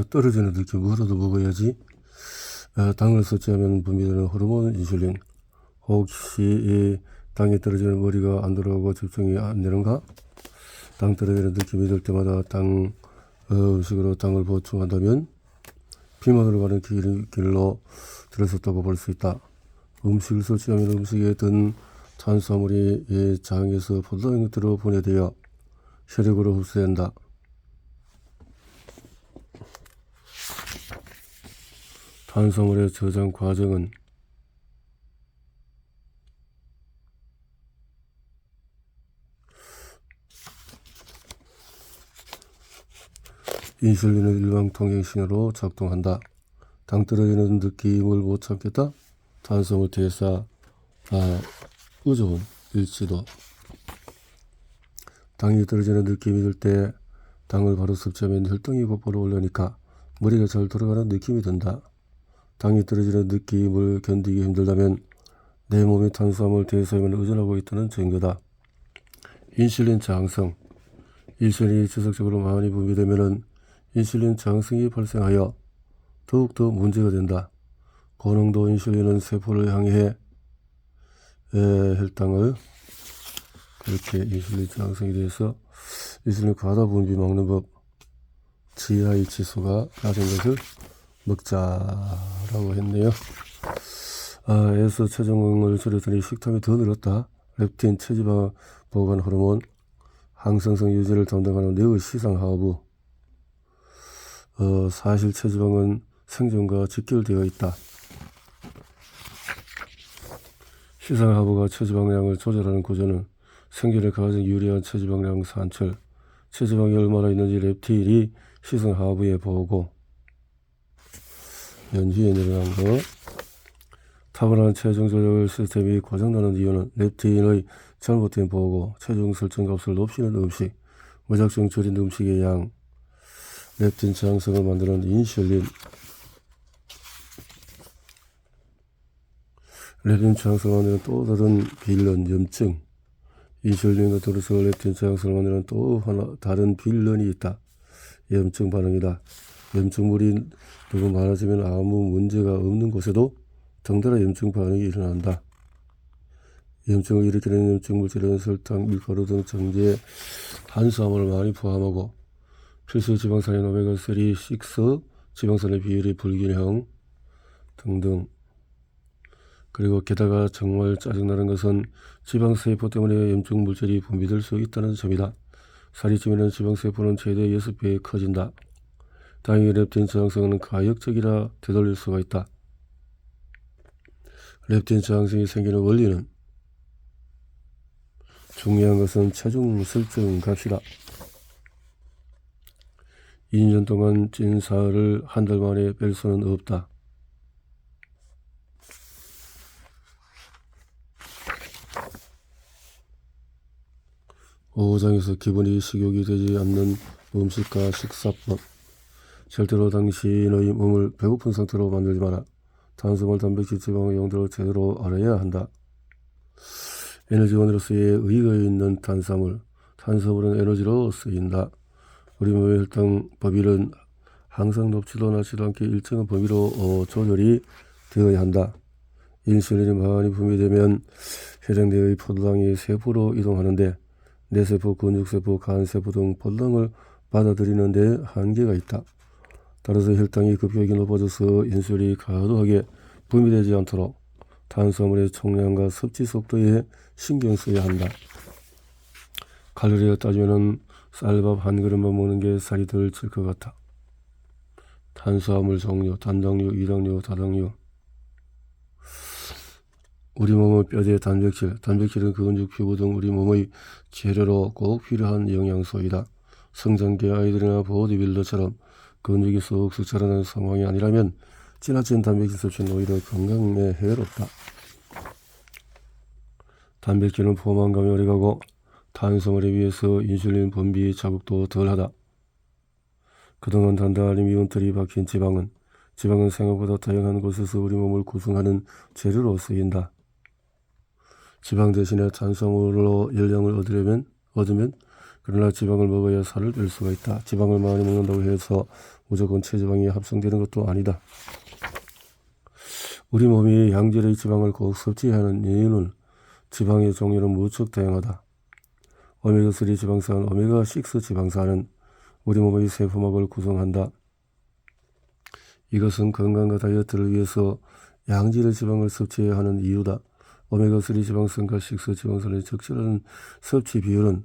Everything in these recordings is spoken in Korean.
떨어지는 느낌, 뭐라도 먹어야지. 당을 섭취하면 분비되는 호르몬 인슐린. 혹시 이 당이 떨어지면 머리가 안 돌아가고 집중이 안 되는가? 당 떨어지는 느낌이 들 때마다 음식으로 당을 보충한다면 비만으로 가는 길로 들어섰다고 볼 수 있다. 음식을 섭취하면 음식에 든 탄수화물이 장에서 포도당 형태로 분해되어 혈액으로 흡수된다. 탄수화물의 저장 과정은 인슐린의 일방통행신호로 작동한다. 당 떨어지는 느낌을 못 참겠다. 탄수화물 대사 부족 일치도. 당이 떨어지는 느낌이 들 때 당을 바로 섭취하면 혈당이 곧바로 올라오니까 머리가 잘 돌아가는 느낌이 든다. 당이 떨어지는 느낌을 견디기 힘들다면 내 몸의 탄수화물 대사에만 의존하고 있다는 증거다. 인슐린 저항성. 인슐린이 지속적으로 많이 분비되면 인슐린 저항성이 발생하여 더욱더 문제가 된다. 고농도 인슐린은 세포를 향해 혈당을 그렇게 인슐린 저항성에 대해서 인슐린 과다 분비 먹는 법, GI 지수가 낮은 것을 먹자라고 했네요. 에서 체중을 줄였더니 식탐이 더 늘었다. 렙틴 체지방 보관 호르몬, 항상성 유지를 담당하는 뇌의 시상하부. 사실 체지방은 생존과 직결되어 있다. 시상하부가 체지방량을 조절하는 구조는 생존에 가장 유리한 체지방량 산출, 체지방이 얼마나 있는지 렙틴이 시상하부에 보고, 연후에 늘어난 것. 타고난 체중 조절 시스템이 고장나는 이유는 렙틴의 잘못된 보고, 체중 설정 값을 높이는 음식, 무작정 줄인 음식의 양, 렙틴 저항성을 만드는 인슐린, 렙틴 저항성을 만드는 또 다른 빌런 염증, 인슐린과 더불어서 렙틴 저항성을 만드는 또 하나 다른 빌런이 있다. 염증 반응이다. 염증물이 너무 많아지면 아무 문제가 없는 곳에도 덩달아 염증 반응이 일어난다. 염증을 일으키는 염증 물질은 설탕, 밀가루 등 정제 탄수화물을 많이 포함하고 필수 지방산인 오메가3, 6, 지방산의 비율이 불균형 등등. 그리고 게다가 정말 짜증나는 것은 지방세포 때문에 염증 물질이 분비될 수 있다는 점이다. 살이 찌면 지방세포는 최대 6배 커진다. 당의 렙틴 저항성은 가역적이라 되돌릴 수가 있다. 렙틴 저항성이 생기는 원리는 중요한 것은 체중 설정 값이다. 2년 동안 찐 살을 한 달 만에 뺄 수는 없다. 오장에서 기분이 식욕이 되지 않는 음식과 식사법. 절대로 당신의 몸을 배고픈 상태로 만들지 마라. 탄수화물, 단백질, 지방의 용도를 제대로 알아야 한다. 에너지원으로서의 의의가 있는 탄수화물은 에너지로 쓰인다. 우리 몸의 혈당 범위는 항상 높지도 낮지도 않게 일정한 범위로 조절이 되어야 한다. 인슐린이 많이 분비되면 혈액내의 포도당이 세포로 이동하는데 뇌세포, 근육세포, 간세포 등 포도당을 받아들이는 데 한계가 있다. 따라서 혈당이 급격히 높아져서 인슐린이 과도하게 분비되지 않도록 탄수화물의 총량과 섭취 속도에 신경 써야 한다. 칼로리가 따지면 쌀밥 한 그릇만 먹는 게 살이 덜 찔 것 같아. 탄수화물 종류, 단당류, 이당류, 다당류. 우리 몸의 뼈대 단백질은 근육, 피부 등 우리 몸의 재료로 꼭 필요한 영양소이다. 성장기 아이들이나 보디빌더처럼 근육이 쑥쑥 자라는 상황이 아니라면 지나친 단백질 섭취는 오히려 건강에 해롭다. 단백질은 포만감이 오래가고 탄수화물에 비해서 인슐린 분비 자극도 덜하다. 그동안 단단히 미운털이 박힌 지방은 지방은 생각보다 다양한 곳에서 우리 몸을 구성하는 재료로 쓰인다. 지방 대신에 탄수화물로 열량을 얻으면 그러나 지방을 먹어야 살을 뺄 수가 있다. 지방을 많이 먹는다고 해서 무조건 체지방이 합성되는 것도 아니다. 우리 몸이 양질의 지방을 꼭 섭취하는 이유는 지방의 종류는 무척 다양하다. 오메가3 지방산, 오메가6 지방산은 우리 몸의 세포막을 구성한다. 이것은 건강과 다이어트를 위해서 양질의 지방을 섭취해야 하는 이유다. 오메가3 지방산과 6 지방산의 적절한 섭취 비율은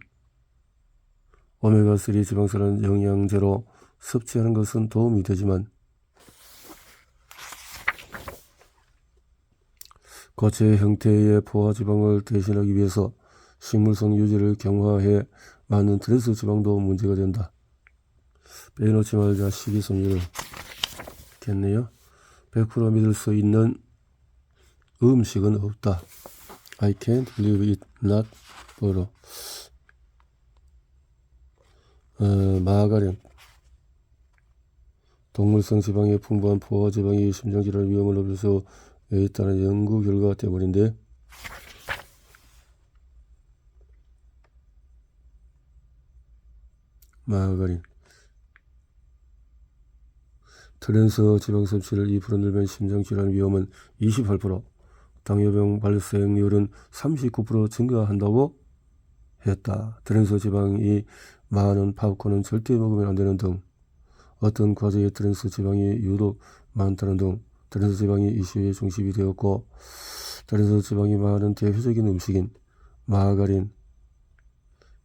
오메가3 지방산은 영양제로 섭취하는 것은 도움이 되지만 고체 형태의 포화지방을 대신하기 위해서 식물성 유지를 경화해 만든 트랜스 지방도 문제가 된다. 빼놓지 말자 식이섬유를 겠네요. 100% 믿을 수 있는 음식은 없다. I can't believe it not butter. 마가린. 동물성 지방의 풍부한 포화지방이 심장질환 위험을 높일 수 있다는 연구 결과 때문인데 마가린. 트랜스 지방 섭취를 2% 늘면 심장질환 위험은 28%, 당뇨병 발생률은 39% 증가한다고 했다. 트랜스 지방이 많은 팝콘은 절대 먹으면 안 되는 등 어떤 과자에 트랜스 지방이 유독 많다는 등 트랜스 지방이 이슈의 중심이 되었고 트랜스 지방이 많은 대표적인 음식인 마가린,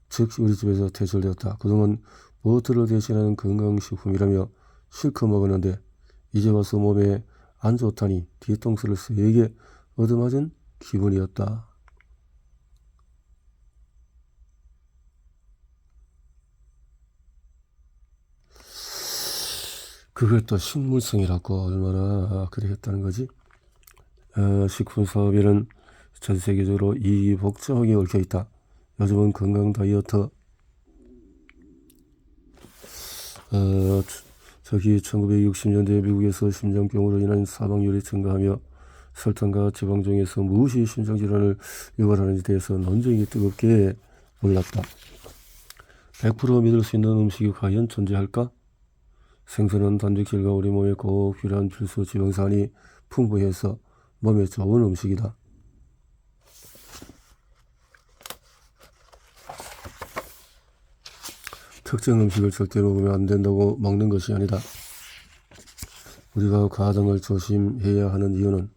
즉 우리 집에서 퇴출되었다. 그동안 버터를 대신하는 건강식품이라며 실컷 먹었는데 이제 와서 몸에 안 좋다니 뒤통수를 세게 얻어맞은 기분이었다. 그걸 또 식물성이라고 얼마나 그래 했다는 거지. 식품 사업에는 전 세계적으로 이익이 복잡하게 얽혀 있다. 요즘은 건강 다이어트 1960년대 미국에서 심장병으로 인한 사망률이 증가하며 설탕과 지방 중에서 무엇이 심장질환을 유발하는지 대해서 논쟁이 뜨겁게 올랐다. 100% 믿을 수 있는 음식이 과연 존재할까? 생선은 단백질과 우리 몸에 꼭 필요한 필수 지방산이 풍부해서 몸에 좋은 음식이다. 특정 음식을 절대 먹으면 안 된다고 먹는 것이 아니다. 우리가 과당을 조심해야 하는 이유는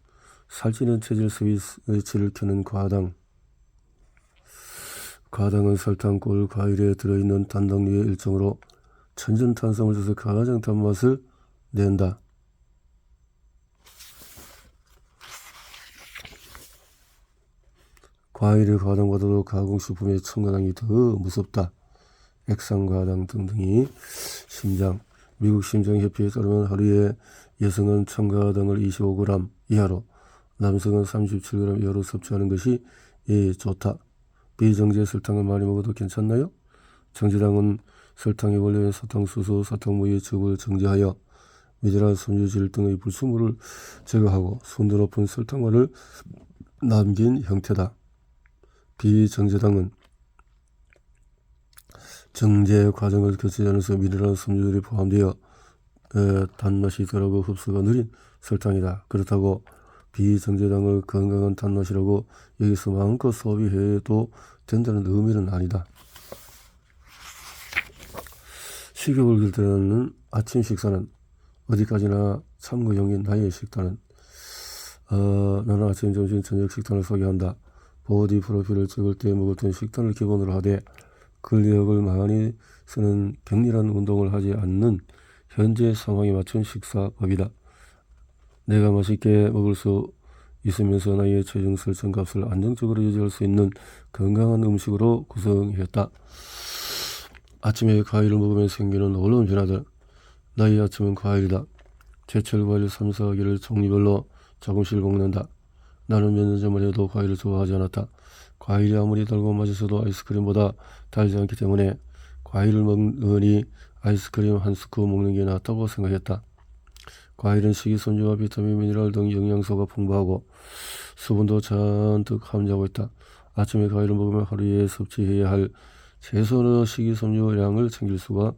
살찌는 체질 스위치를 켜는 과당은 설탕, 꿀, 과일에 들어있는 단당류의 일종으로 천전탄수화물 중에서 가장 단맛을 낸다. 과일의 과당보다도 가공식품의 첨가당이 더 무섭다. 액상과당 등등이 미국 심장협회에 따르면 하루에 여성은 첨가당을 25g 이하로 남성은 37g 이하로 섭취하는 것이 좋다. 비정제 설탕을 많이 먹어도 괜찮나요? 정제당은 설탕의 원료인 사탕수수, 사탕무의 즙을 정제하여 미네랄, 섬유질 등의 불순물을 제거하고 순도 높은 설탕물을 남긴 형태다. 비정제당은 정제 과정을 거치지 않아서 미네랄, 섬유질이 포함되어 단맛이 덜하고 흡수가 느린 설탕이다. 그렇다고 비정제당을 건강한 단맛이라고 여기서 마음껏 소비해도 된다는 의미는 아니다. 식욕을 길들이는 아침 식사는 어디까지나 참고용인 나의 식단은 나는 아침, 점심, 저녁 식단을 소개한다. 보디 프로필을 찍을 때 먹었던 식단을 기본으로 하되 근력을 많이 쓰는 격렬한 운동을 하지 않는 현재 상황에 맞춘 식사법이다. 내가 맛있게 먹을 수 있으면서 나의 체중 설정 값을 안정적으로 유지할 수 있는 건강한 음식으로 구성했다. 아침에 과일을 먹으면 생기는 놀라운 변화들. 나의 아침은 과일이다. 제철 과일 3, 4개를 종류별로 조금씩 먹는다. 나는 몇 년 전만 해도 과일을 좋아하지 않았다. 과일이 아무리 달고 맛있어도 아이스크림보다 달지 않기 때문에 과일을 먹으니 아이스크림 한 스쿱 먹는 게 낫다고 생각했다. 과일은 식이섬유와 비타민, 미네랄 등 영양소가 풍부하고 수분도 잔뜩 함유하고 있다. 아침에 과일을 먹으면 하루에 섭취해야 할 최소한의 식이섬유량을 챙길 수가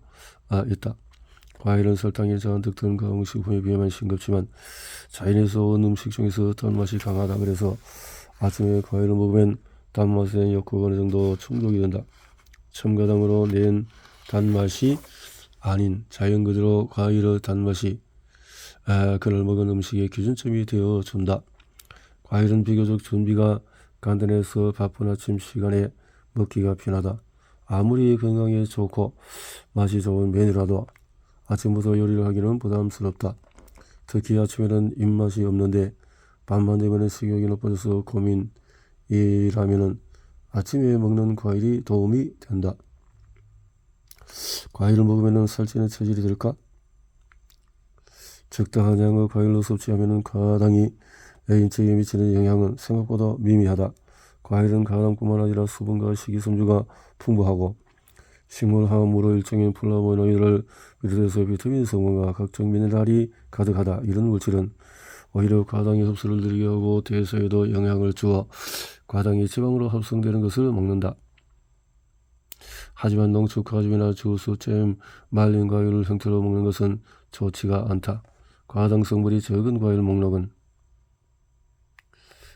있다. 과일은 설탕이 잔뜩 든 가공식품에 비하면 싱겁지만 자연에서 온 음식 중에서 단맛이 강하다. 그래서 아침에 과일을 먹으면 단맛에 대한 욕구가 어느 정도 충족이 된다. 첨가당으로 낸 단맛이 아닌 자연 그대로 과일의 단맛이 그를 먹은 음식의 기준점이 되어준다. 과일은 비교적 준비가 간단해서 바쁜 아침 시간에 먹기가 편하다. 아무리 건강에 좋고 맛이 좋은 메뉴라도 아침부터 요리를 하기는 부담스럽다. 특히 아침에는 입맛이 없는데 밤만 되면 식욕이 높아져서 고민이라면 아침에 먹는 과일이 도움이 된다. 과일을 먹으면 살찌는 체질이 될까? 적당한 양의 과일로 섭취하면 과당이 인체에 미치는 영향은 생각보다 미미하다. 과일은 가당뿐만 아니라 수분과 식이섬유가 풍부하고 식물 화합물의 일종인 플라보노이드를 비롯해서 비타민 성분과 각종 미네랄이 가득하다. 이런 물질은 오히려 과당의 흡수를 느리게 하고 대사에도 영향을 주어 과당이 지방으로 합성되는 것을 먹는다. 하지만 농축과즙이나 주스, 잼, 말린 과일을 형태로 먹는 것은 좋지가 않다. 과당 성분이 적은 과일 목록은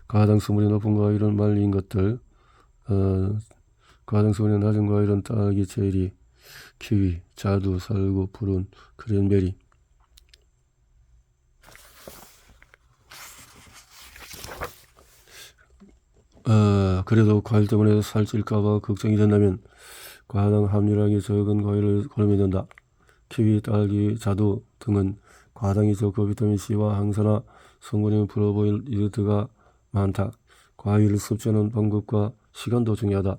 과당 성분이 높은 과일은 말린 것들, 과당 성분이 낮은 과일은 딸기, 체리, 키위, 자두, 살구, 푸른, 크랜베리. 그래도 과일 때문에 살찔까봐 걱정이 된다면 과당 함유량이 적은 과일을 고르면 된다. 키위, 딸기, 자두 등은 과당이 적고 비타민C와 항산화 성분인 플라보노이드가 많다. 과일을 섭취하는 방법과 시간도 중요하다.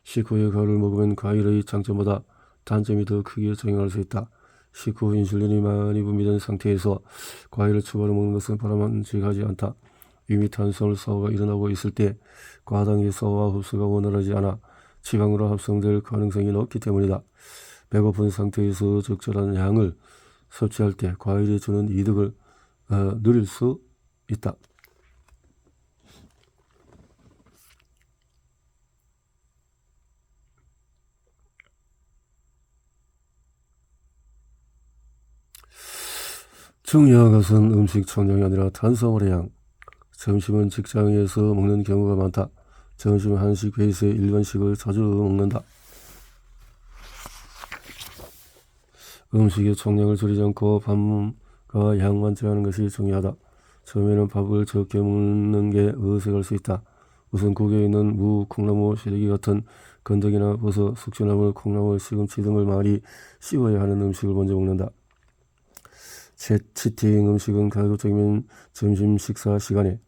식후에 과일을 먹으면 과일의 장점보다 단점이 더 크게 작용할 수 있다. 식후 인슐린이 많이 분비된 상태에서 과일을 추가로 먹는 것은 바람직하지 않다. 이미 탄수화물 소화가 일어나고 있을 때 과당의 소화 흡수가 원활하지 않아 지방으로 합성될 가능성이 높기 때문이다. 배고픈 상태에서 적절한 양을 섭취할 때 과일이 주는 이득을 누릴 수 있다. 중요한 것은 음식 총량이 아니라 탄수화물의 양. 점심은 직장에서 먹는 경우가 많다. 점심 한식 베이스의 일반식을 자주 먹는다. 음식의 총량을 줄이지 않고 밥과 양만 제하는 것이 중요하다. 처음에는 밥을 적게 먹는 게 어색할 수 있다. 우선 국에 있는 무, 콩나물, 시래기 같은 건더기나 버섯, 숙주나물, 콩나물, 시금치 등을 많이 씹어야 하는 음식을 먼저 먹는다. 치팅 음식은 가급적이면 점심 식사 시간에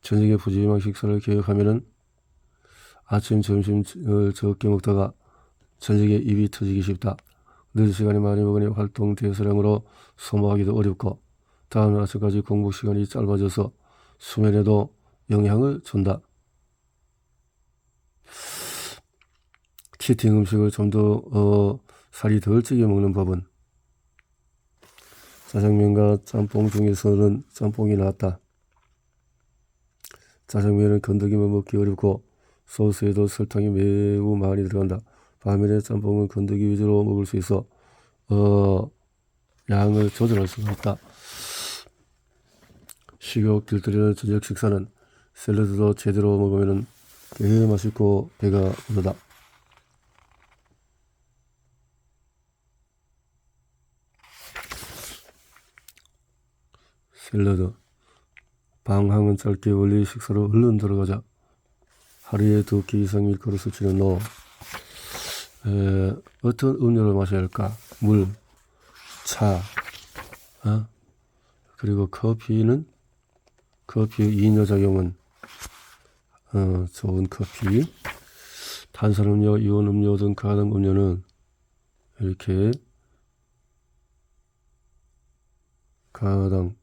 저녁에 푸짐한 식사를 계획하면은 아침, 점심을 적게 먹다가 저녁에 입이 터지기 쉽다. 늦은 시간에 많이 먹으니 활동 대사량으로 소모하기도 어렵고 다음 아침까지 공복 시간이 짧아져서 수면에도 영향을 준다. 치팅 음식을 좀 더 살이 덜 찌게 먹는 법은 짜장면과 짬뽕 중에서는 짬뽕이 낫다. 짜장면은 건더기만 먹기 어렵고 소스에도 설탕이 매우 많이 들어간다. 반면에 짬뽕은 건더기 위주로 먹을 수 있어 양을 조절할 수가 있다. 식욕 길들이는 저녁 식사는 샐러드도 제대로 먹으면 꽤 맛있고 배가 부르다. 샐러드. 방향은 짧게 원리 식사로 얼른 들어가자. 하루에 2끼 이상 밀가루 섭취는 너. 어떤 음료를 마셔야 할까? 물, 차, 그리고 커피의 이뇨작용은 좋은 커피, 탄산음료, 이온음료 등 가능 음료는 이렇게 가당,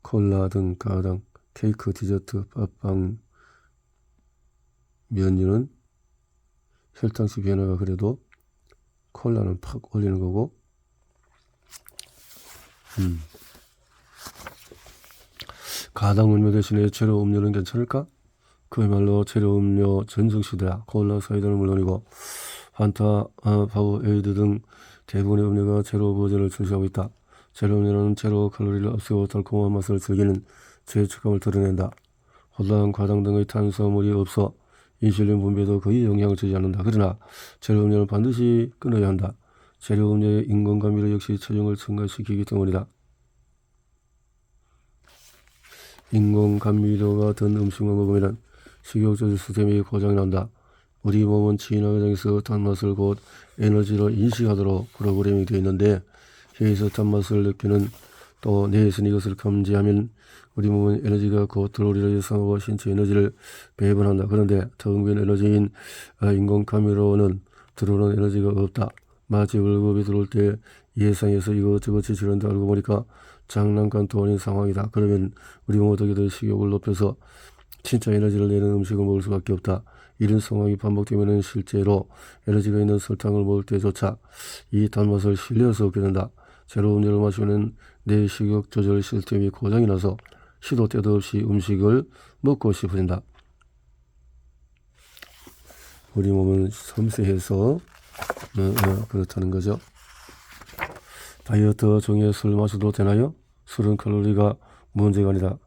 콜라 등 가당, 케이크, 디저트, 밥빵, 면류는 혈당치 변화가 그래도 콜라는 팍 올리는 거고 가당 음료 대신에 제로 음료는 괜찮을까? 그야말로 제로 음료 전성시대야. 콜라, 사이다는 물론이고 판타, 파워에이드 등 대부분의 음료가 제로 버전을 출시하고 있다. 제로 음료는 제로 칼로리를 앞세워 달콤한 맛을 즐기는 죄책감을 드러낸다. 홀랑, 과당 등의 탄수화물이 없어 인슐린 분비에도 거의 영향을 주지 않는다. 그러나 제로 음료는 반드시 끊어야 한다. 제로 음료의 인공감미료 역시 체중을 증가시키기 때문이다. 인공감미료가 든 음식만 먹으면 식욕 조절 시스템이 고장이 난다. 우리 몸은 지휘나 과정에서 단맛을 곧 에너지로 인식하도록 프로그래밍이 되어 있는데 혀에서 단맛을 느끼는 또 뇌에서는 이것을 감지하면 우리 몸은 에너지가 곧 들어오리라 예상하고 신체 에너지를 배분한다. 그런데 텅 빈 에너지인 인공감미료는 들어오는 에너지가 없다. 마치 월급이 들어올 때 예상해서 이것저것 지출한다 알고 보니까 장난감도 아닌 상황이다. 그러면 우리 몸은 어떻게든 식욕을 높여서 진짜 에너지를 내는 음식을 먹을 수밖에 없다. 이런 상황이 반복되면 실제로 에너지가 있는 설탕을 먹을 때조차 이 단맛을 신뢰할 수 없게 된다. 제로 음료를 마시면 내 식욕 조절 시스템이 고장이 나서 시도 때도 없이 음식을 먹고 싶어진다. 우리 몸은 섬세해서 그렇다는 거죠. 다이어트 중에 술 마셔도 되나요? 술은 칼로리가 문제가 아니다.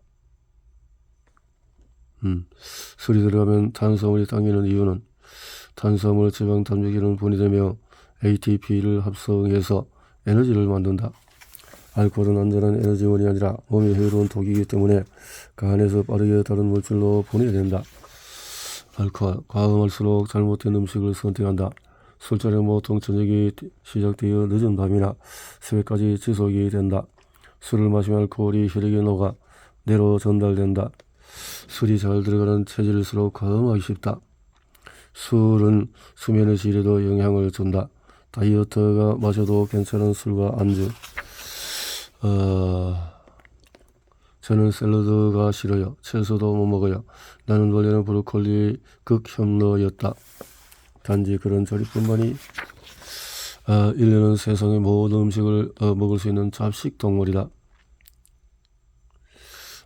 술이 들어가면 탄수화물이 당기는 이유는 탄수화물, 지방, 단백질은 분해되며 ATP를 합성해서 에너지를 만든다. 알코올은 안전한 에너지원이 아니라 몸에 해로운 독이기 때문에 간에서 빠르게 다른 물질로 분해된다. 알코올, 과음할수록 잘못된 음식을 선택한다. 술자리는 보통 저녁이 시작되어 늦은 밤이나 새벽까지 지속이 된다. 술을 마시면 알코올이 혈액에 녹아 뇌로 전달된다. 술이 잘 들어가는 체질일수록 과음하기 쉽다. 술은 수면의 질에도 영향을 준다. 다이어트가 마셔도 괜찮은 술과 안주. 저는 샐러드가 싫어요. 채소도 못 먹어요. 나는 원래는 브로콜리 극혐러였다. 단지 그런 자리뿐만이 1년은 세상의 모든 음식을 먹을 수 있는 잡식 동물이다.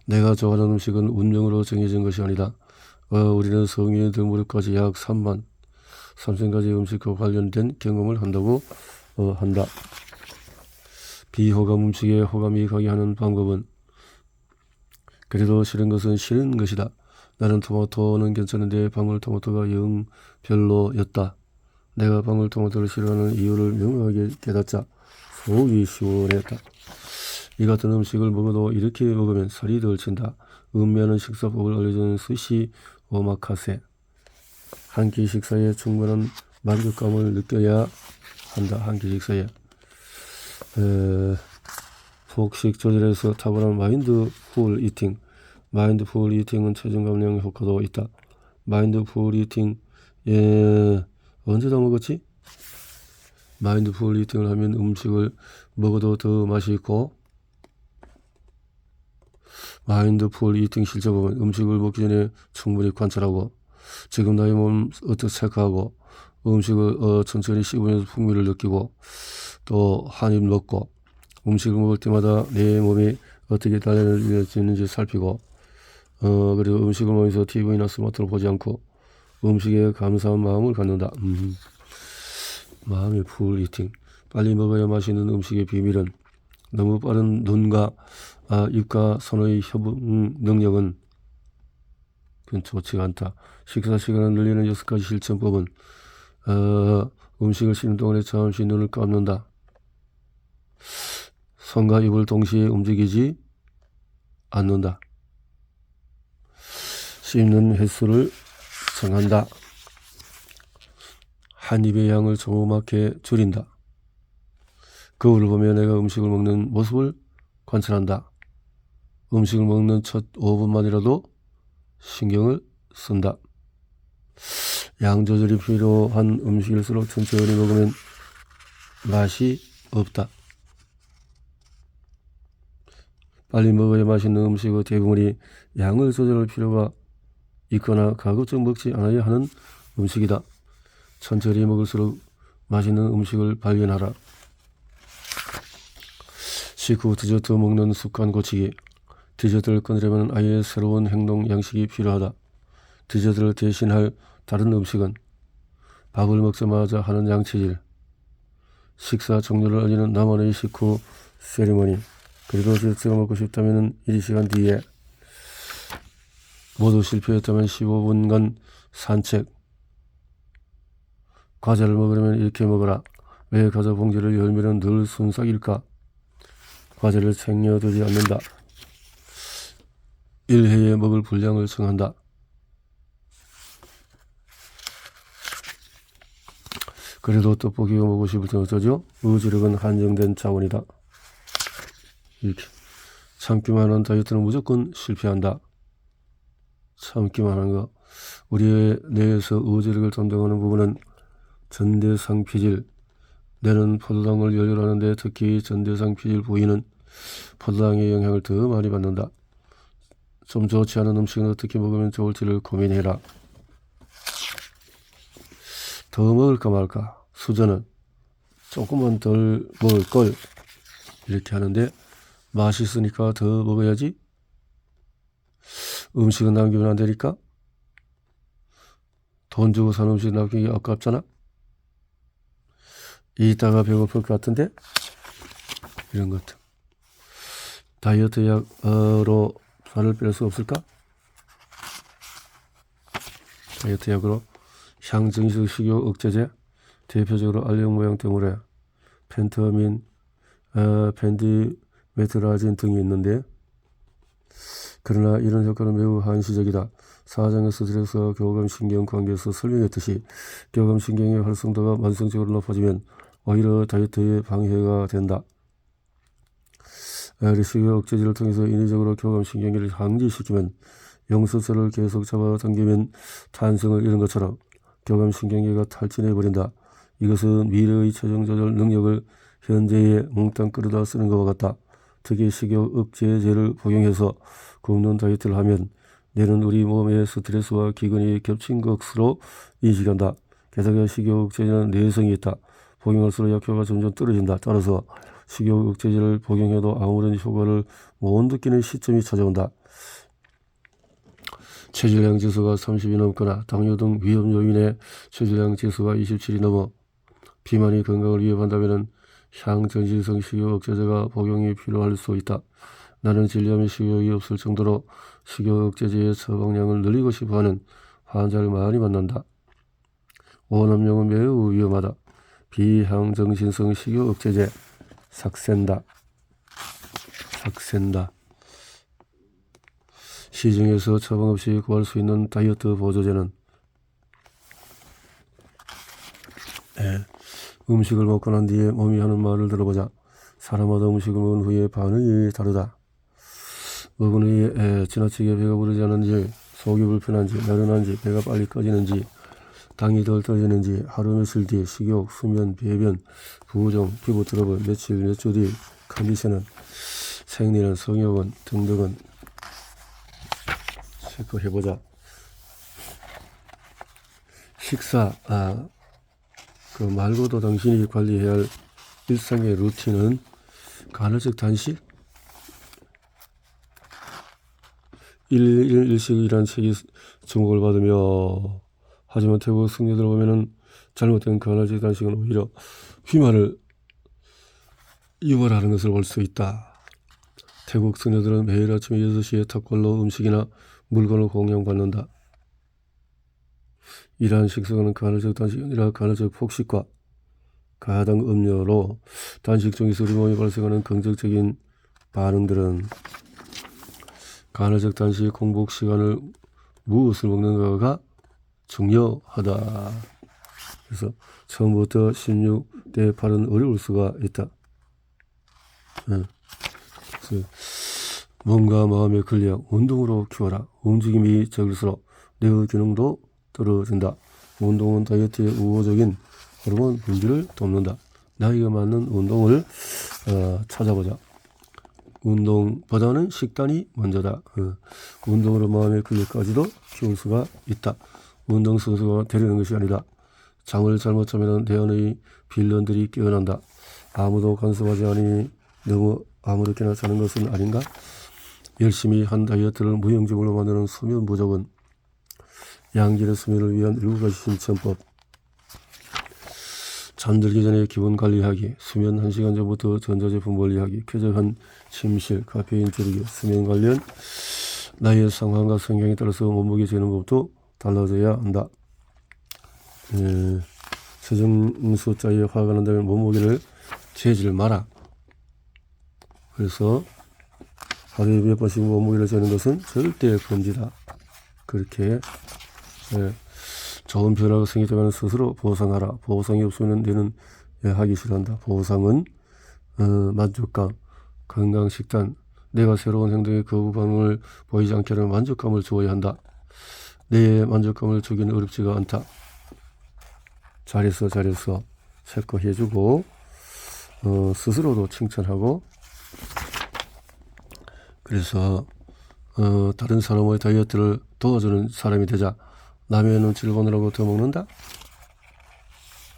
내가 좋아하는 음식은 운명으로 정해진 것이 아니다. 우리는 성인의 무렵까지 약 3만 3,000가지 음식과 관련된 경험을 한다고 한다. 비호감 음식에 호감이 가게 하는 방법은 그래도 싫은 것은 싫은 것이다. 나는 토마토는 괜찮은데 방울토마토가 영 별로였다. 내가 방울토마토를 싫어하는 이유를 명확하게 깨닫자 속이 시원했다. 이 같은 음식을 먹어도 이렇게 먹으면 살이 덜 찐다. 음미하는 식사법을 알려주는 스시 오마카세. 한 끼 식사에 충분한 만족감을 느껴야 한다. 한 끼 식사에. 폭식 조절에서 탁월한 마인드풀 이팅. 마인드풀 이팅은 체중 감량 효과도 있다. 마인드풀 이팅 언제 다 먹었지? 마인드풀 이팅을 하면 음식을 먹어도 더 맛이 있고 마인드풀 이팅 실제법은 음식을 먹기 전에 충분히 관찰하고 지금 나의 몸 어떻게 체크하고 음식을 천천히 씹으면서 풍미를 느끼고 또 한 입 먹고 음식을 먹을 때마다 내 몸이 어떻게 달라지는지 살피고 그리고 음식을 먹으면서 TV나 스마트를 보지 않고 음식에 감사한 마음을 갖는다. 마음의 풀 이팅. 빨리 먹어야 맛있는 음식의 비밀은 너무 빠른 눈과 입과 손의 협응 능력은 그건 좋지가 않다. 식사 시간을 늘리는 6가지 실천법은 음식을 씹는 동안에 잠시 눈을 감는다. 손과 입을 동시에 움직이지 않는다. 씹는 횟수를 정한다. 한 입의 양을 조그맣게 줄인다. 거울을 보며 내가 음식을 먹는 모습을 관찰한다. 음식을 먹는 첫 5분만이라도 신경을 쓴다. 양 조절이 필요한 음식일수록 천천히 먹으면 맛이 없다. 빨리 먹어야 맛있는 음식의 대부분이 양을 조절할 필요가 있거나 가급적 먹지 않아야 하는 음식이다. 천천히 먹을수록 맛있는 음식을 발견하라. 식후 디저트 먹는 습관 고치기. 디저트를 끊으려면 아예 새로운 행동 양식이 필요하다. 디저트를 대신할 다른 음식은 밥을 먹자마자 하는 양치질, 식사 종료를 알리는 나만의 식후 세리머니, 그리고 디저트가 먹고 싶다면 1시간 뒤에, 모두 실패했다면 15분간 산책, 과자를 먹으려면 이렇게 먹어라. 왜 과자 봉지를 열면 늘 순삭일까? 과자를 챙겨두지 않는다. 1회에 먹을 분량을 정한다. 그래도 떡볶이가 먹고 싶을 때 어쩌죠? 의지력은 한정된 자원이다. 이렇게. 참기만 하는 다이어트는 무조건 실패한다. 참기만 하는 거. 우리의 뇌에서 의지력을 담당하는 부분은 전대상 피질. 뇌는 포도당을 연료하는데 특히 전대상 피질 부위는 포도당의 영향을 더 많이 받는다. 좀 좋지 않은 음식은 어떻게 먹으면 좋을지를 고민해라. 더 먹을까 말까. 수저는 조금만 덜 먹을 걸 이렇게 하는데 맛있으니까 더 먹어야지. 음식은 남기면 안 되니까. 돈 주고 산 음식 남기기 아깝잖아. 이따가 배고플 것 같은데. 이런 것들. 다이어트 약으로 살을 뺄 수 없을까? 다이어트 약으로 향정식 식욕 억제제, 대표적으로 알력 모양 때문에 펜터민, 펜디메트라진 등이 있는데, 그러나 이런 효과는 매우 한시적이다. 사장의 스트레스와 교감신경 관계에서 설명했듯이 교감신경의 활성도가 만성적으로 높아지면 오히려 다이어트에 방해가 된다. 식욕 억제제를 통해서 인위적으로 교감신경을 항지시키면, 영수철을 계속 잡아당기면 탄성을 잃은 것처럼 교감신경계가 탈진해버린다. 이것은 미래의 체중 조절 능력을 현재에 몽땅 끌어다 쓰는 것과 같다. 특히 식욕 억제제를 복용해서 굶는 다이어트를 하면 뇌는 우리 몸의 스트레스와 기근이 겹친 것으로 인식한다. 게다가 식욕 억제제는 내성이 있다. 복용할수록 약효가 점점 떨어진다. 따라서 식욕 억제제를 복용해도 아무런 효과를 못 느끼는 시점이 찾아온다. 체질량 지수가 30이 넘거나 당뇨 등 위험 요인의 체질량 지수가 27이 넘어 비만이 건강을 위협한다면 향정신성 식욕 억제제가 복용이 필요할 수 있다. 나는 진료하면 식욕이 없을 정도로 식욕 억제제의 처방량을 늘리고 싶어하는 환자를 많이 만난다. 오남용은 매우 위험하다. 비향정신성 식욕 억제제 삭센다. 시중에서 처방 없이 구할 수 있는 다이어트 보조제는 음식을 먹고 난 뒤에 몸이 하는 말을 들어보자. 사람마다 음식을 먹은 후에 반응이 다르다. 먹은 후에 지나치게 배가 부르지 않은지, 속이 불편한지, 나른한지, 배가 빨리 꺼지는지, 당이 덜 떨어지는지, 하루 며칠 뒤 식욕, 수면, 배변, 부종, 피부 트러블, 며칠, 몇 주 뒤 컨디션은, 생리는, 성욕은 등등은 체크해보자. 식사, 그 말고도 당신이 관리해야 할 일상의 루틴은 간헐적 단식, 일식이란 책이 주목을 받으며, 하지만 태국 승려들 보면은 잘못된 간헐적 단식은 오히려 비만을 유발하는 것을 볼 수 있다. 태국 승려들은 매일 아침 6시에 탑골로 음식이나 물건을 공양받는다. 이러한 식습관은 간헐적 단식이 아니라 간헐적 폭식과 가당 음료로 단식 중에서 우리 몸에 발생하는 긍정적인 반응들은 간헐적 단식 공복 시간을 무엇을 먹는가가 중요하다. 그래서 처음부터 16대 8은 어려울 수가 있다. 그래서 몸과 마음의 근력, 운동으로 키워라. 움직임이 적을수록 뇌의 기능도 떨어진다. 운동은 다이어트의 우호적인 호르몬 분비를 돕는다. 나이가 맞는 운동을 찾아보자. 운동보다는 식단이 먼저다. 운동으로 마음의 근력까지도 키울 수가 있다. 운동 선수가 되려는 것이 아니다. 잠을 잘못 자면 내 안의 빌런들이 깨어난다. 아무도 간섭하지 않으니 너무 아무렇게나 자는 것은 아닌가? 열심히 한 다이어트를 무용지물로 만드는 수면 부족은 양질의 수면을 위한 7가지 실천법. 잠들기 전에 기분 관리하기, 수면 1시간 전부터 전자제품 멀리하기, 쾌적한 침실, 카페인 줄이기, 수면 관련 나의 상황과 성향에 따라서 몸무게 재는 법도 달라져야 한다. 체중 숫자에 화가 난다면 몸무게를 재질 마라. 그래서 하루에 몇 번씩 몸무게를 재는 것은 절대 금지다. 그렇게 좋은 변화가 생기다면 스스로 보상하라. 보상이 없으면 너는 하기 싫어한다. 보상은 만족감, 건강식단, 내가 새로운 행동에 거부 반응을 보이지 않게 하는 만족감을 주어야 한다. 내 만족감을 주기는 어렵지가 않다. 잘했어 체크해주고 스스로도 칭찬하고, 그래서 다른 사람의 다이어트를 도와주는 사람이 되자. 남의 눈치를 보느라고 더 먹는다?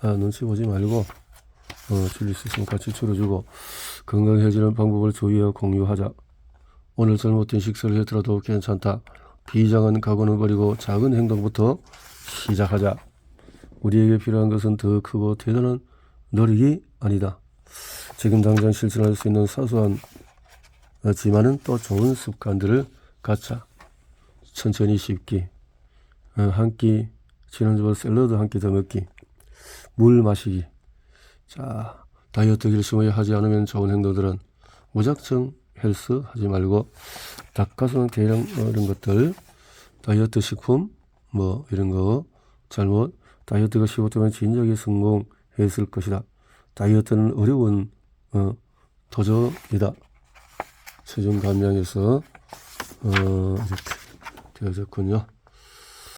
눈치 보지 말고 줄일 수 있으면 같이 줄여주고, 건강해지는 방법을 조이하고 공유하자. 오늘 잘못된 식사를 했더라도 괜찮다. 비장한 각오는 버리고 작은 행동부터 시작하자. 우리에게 필요한 것은 더 크고 대단한 노력이 아니다. 지금 당장 실천할 수 있는 사소한 지만은 또 좋은 습관들을 갖자. 천천히 씹기, 한 끼, 지난주보다 샐러드 한 끼 더 먹기, 물 마시기. 자, 다이어트 결심을 하지 않으면 좋은 행동들은 무작정 헬스 하지 말고 닭가슴 대량 이런 것들, 다이어트 식품 뭐 이런 거 잘못, 다이어트가 쉬웠다면 진작에 성공했을 것이다. 다이어트는 어려운 도전이다. 체중 감량에서 이렇게 되어졌군요.